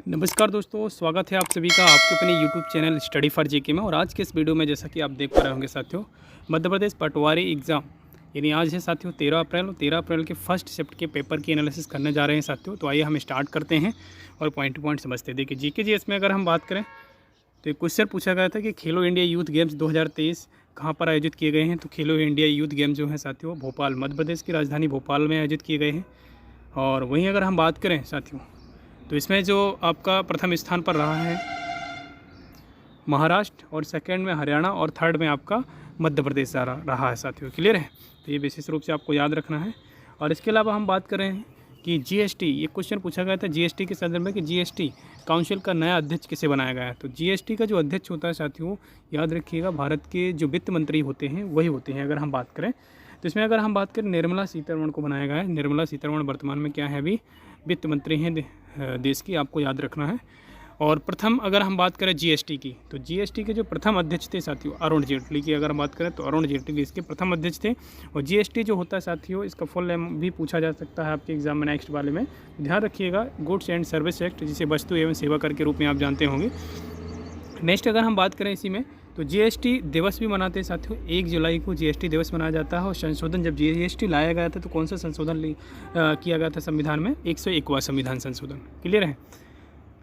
नमस्कार दोस्तों, स्वागत है आप सभी का आपके अपने YouTube channel study for GK में। और आज के इस वीडियो में जैसा कि आप देख पा रहे होंगे साथियों, मध्य प्रदेश पटवारी एग्ज़ाम यानी आज है साथियों 13 अप्रैल और 13 अप्रैल के फर्स्ट शिफ्ट के पेपर की एनालिसिस करने जा रहे हैं साथियों। तो आइए हम स्टार्ट करते हैं और पॉइंट टू पॉइंट समझते हैं। देखिए जीके जी इसमें अगर हम बात करें तो एक क्वेश्चन पूछा गया था कि खेलो इंडिया यूथ गेम्स 2023 कहाँ पर आयोजित किए गए हैं। तो खेलो इंडिया यूथ गेम्स जो है साथियों भोपाल, मध्य प्रदेश की राजधानी भोपाल में आयोजित किए गए हैं। और वहीं अगर हम बात करें साथियों तो इसमें जो आपका प्रथम स्थान पर रहा है महाराष्ट्र, और सेकंड में हरियाणा, और थर्ड में आपका मध्य प्रदेश रहा है साथियों। क्लियर है, तो ये विशेष रूप से आपको याद रखना है। और इसके अलावा हम बात कर रहे हैं कि जीएसटी, ये क्वेश्चन पूछा गया था जीएसटी के संदर्भ में कि जीएसटी काउंसिल का नया अध्यक्ष किसे बनाया गया है। तो जीएसटी का जो अध्यक्ष होता है साथियों, याद रखिएगा भारत के जो वित्त मंत्री होते हैं वही होते हैं। अगर हम बात करें तो इसमें अगर हम बात करें निर्मला सीतारमण को बनाया गया है। निर्मला सीतारमण वर्तमान में क्या है, अभी वित्त मंत्री हैं देश की, आपको याद रखना है। और प्रथम अगर हम बात करें जीएसटी की, तो जीएसटी के जो प्रथम अध्यक्ष थे साथियों अरुण जेटली की, अगर हम बात करें तो अरुण जेटली इसके प्रथम अध्यक्ष थे। और जीएसटी जो होता है साथियों, इसका फुल नेम भी पूछा जा सकता है आपके एग्जाम में नेक्स्ट वाले में, ध्यान रखिएगा, गुड्स एंड सर्विस एक्ट, जिसे वस्तु एवं सेवा कर के रूप में आप जानते होंगे। नेक्स्ट अगर हम बात करें इसी में तो जीएसटी दिवस भी मनाते हैं साथियों। 1 जुलाई को जीएसटी दिवस मनाया जाता है। और संशोधन जब जीएसटी लाया गया था तो कौन सा संशोधन किया गया था संविधान में, 101वां संविधान संशोधन। क्लियर है,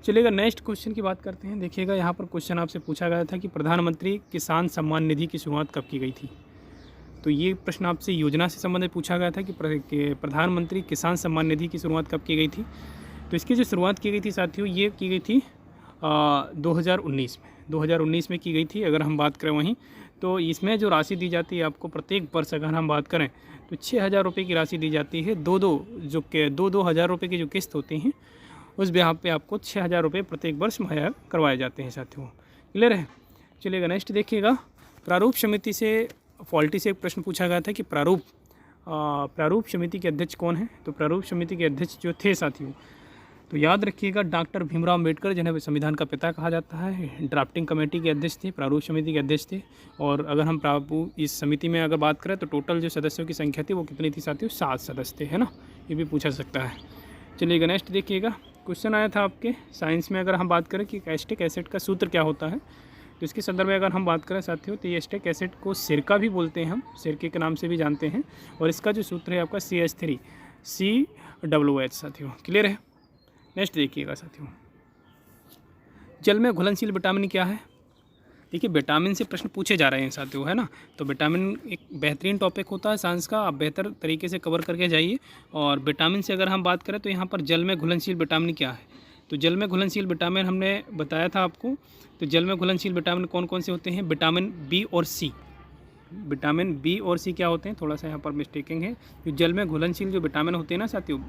चलिएगा नेक्स्ट क्वेश्चन की बात करते हैं। देखिएगा यहाँ पर क्वेश्चन आपसे पूछा गया था कि प्रधानमंत्री किसान सम्मान निधि की शुरुआत कब की गई थी। तो ये प्रश्न आपसे योजना से संबंधित पूछा गया था कि प्रधानमंत्री किसान सम्मान निधि की शुरुआत कब की गई थी। तो इसकी जो शुरुआत की गई थी साथियों, ये की गई थी 2019 में की गई थी। अगर हम बात करें वहीं तो इसमें जो राशि दी जाती है आपको प्रत्येक वर्ष, अगर हम बात करें तो 6,000 रुपये की राशि दी जाती है। दो हज़ार रुपये की जो किस्त होती हैं उस ब्याह पे आपको 6,000 रुपये प्रत्येक वर्ष मुहैया करवाए जाते हैं साथियों। क्लियर है, चलिएगा नेक्स्ट देखिएगा। प्रारूप समिति से पॉलिटी से एक प्रश्न पूछा गया था कि प्रारूप समिति के अध्यक्ष कौन है। तो प्रारूप समिति के अध्यक्ष जो थे साथियों, तो याद रखिएगा डॉक्टर भीमराव अम्बेडकर, जिन्हें संविधान का पिता कहा जाता है, ड्राफ्टिंग कमेटी के अध्यक्ष थे, प्रारूप समिति के अध्यक्ष थे। और अगर हम इस समिति में अगर बात करें तो टोटल जो सदस्यों की संख्या थी वो कितनी थी साथियों, 7 सदस्य थे, है ना, ये भी पूछा सकता है। चलिएगा नेक्स्ट देखिएगा, क्वेश्चन आया था आपके साइंस में, अगर हम बात करें कि एसिटिक एसिड का सूत्र क्या होता है। तो इसके संदर्भ में अगर हम बात करें साथियों तो ये एसिटिक एसिड को सिरका भी बोलते हैं, हम सिरके के नाम से भी जानते हैं। और इसका जो सूत्र है आपका CH3COOH साथियों। क्लियर है, नेक्स्ट देखिएगा साथियों, जल में घुलनशील विटामिन क्या है। देखिए विटामिन से प्रश्न पूछे जा रहे हैं साथियों, है ना। तो विटामिन एक बेहतरीन टॉपिक होता है साइंस का, आप बेहतर तरीके से कवर करके जाइए। और विटामिन से अगर हम बात करें तो यहाँ पर जल में घुलनशील विटामिन क्या है। तो जल में घुलनशील विटामिन हमने बताया था आपको। तो जल में घुलनशील विटामिन कौन कौन से होते हैं, विटामिन बी और सी। विटामिन बी और सी क्या होते हैं, थोड़ा सा यहाँ पर मिस्टेकिंग है। जो जल में घुलनशील जो विटामिन होते हैं ना साथियों,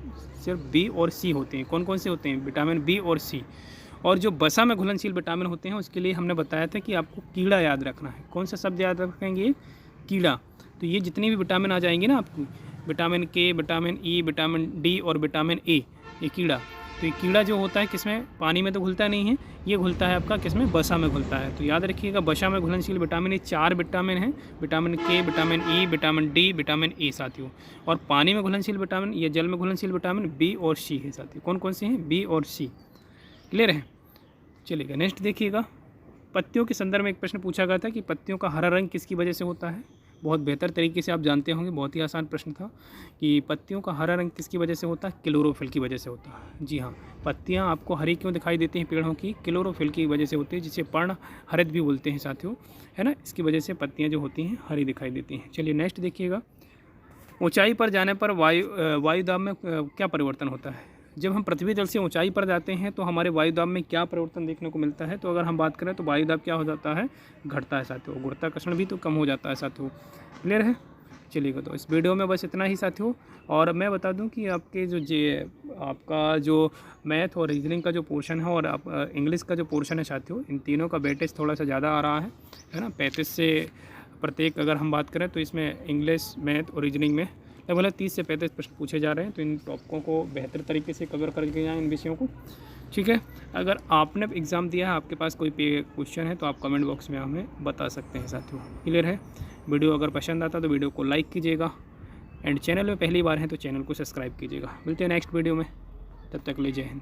सिर्फ बी और सी होते हैं। कौन कौन से होते हैं, विटामिन बी और सी। और जो वसा में घुलनशील विटामिन होते हैं उसके लिए हमने बताया था कि आपको कीड़ा याद रखना है। कौन सा शब्द याद रखेंगे, कीड़ा। तो ये जितनी भी विटामिन आ जाएंगे ना आपको, विटामिन के, विटामिन ई, विटामिन डी और विटामिन ए, ये कीड़ा। तो ये कीड़ा जो होता है किसमें, पानी में तो घुलता नहीं है, ये घुलता है आपका किसमें, वसा में घुलता है। तो याद रखिएगा वसा में घुलनशील विटामिन, ये 4 विटामिन हैं, विटामिन के, vitamin E, vitamin D, vitamin A साथियों। और पानी में घुलनशील विटामिन या जल में घुलनशील विटामिन बी और सी है साथियों। कौन कौन से हैं, बी और सी। क्लियर है, चलिएगा नेक्स्ट देखिएगा। पत्तियों के संदर्भ में एक प्रश्न पूछा गया था कि पत्तियों का हरा रंग किसकी वजह से होता है। बहुत बेहतर तरीके से आप जानते होंगे, बहुत ही आसान प्रश्न था कि पत्तियों का हरा रंग किसकी वजह से होता है, क्लोरोफिल की वजह से होता है। जी हाँ, पत्तियां आपको हरी क्यों दिखाई देती हैं पेड़ों की, क्लोरोफिल की वजह से होती है, जिसे पर्ण हरित भी बोलते हैं साथियों, है ना। इसकी वजह से पत्तियां जो होती हैं हरी दिखाई देती हैं। चलिए नेक्स्ट देखिएगा, ऊंचाई पर जाने पर वायुदाब में क्या परिवर्तन होता है। जब हम पृथ्वी तल से ऊंचाई पर जाते हैं तो हमारे वायुदाब में क्या परिवर्तन देखने को मिलता है। तो अगर हम बात करें तो वायुदाब क्या हो जाता है, घटता है साथियों। गुरुत्वाकर्षण भी तो कम हो जाता है साथियों। क्लियर है, चलिएगा तो इस वीडियो में बस इतना ही साथियों। और मैं बता दूं कि आपके आपका जो मैथ और रीजनिंग का जो पोर्शन है और आप इंग्लिश का जो पोर्शन है साथियों, इन तीनों का वेटेज थोड़ा सा ज़्यादा आ रहा है ना। 35 से प्रत्येक अगर हम बात करें तो इसमें इंग्लिश, मैथ और रीजनिंग में लगभग 30 से 35 प्रश्न पूछे जा रहे हैं। तो इन टॉपिकों को बेहतर तरीके से कवर करके जाएँ, इन विषयों को, ठीक है। अगर आपने एग्ज़ाम दिया है, आपके पास कोई क्वेश्चन है तो आप कमेंट बॉक्स में हमें बता सकते हैं साथियों। क्लियर है, वीडियो अगर पसंद आता तो वीडियो को लाइक कीजिएगा, एंड चैनल में पहली बार है तो चैनल को सब्सक्राइब कीजिएगा। मिलते हैं नेक्स्ट वीडियो में, तब तक ले जय हिंद।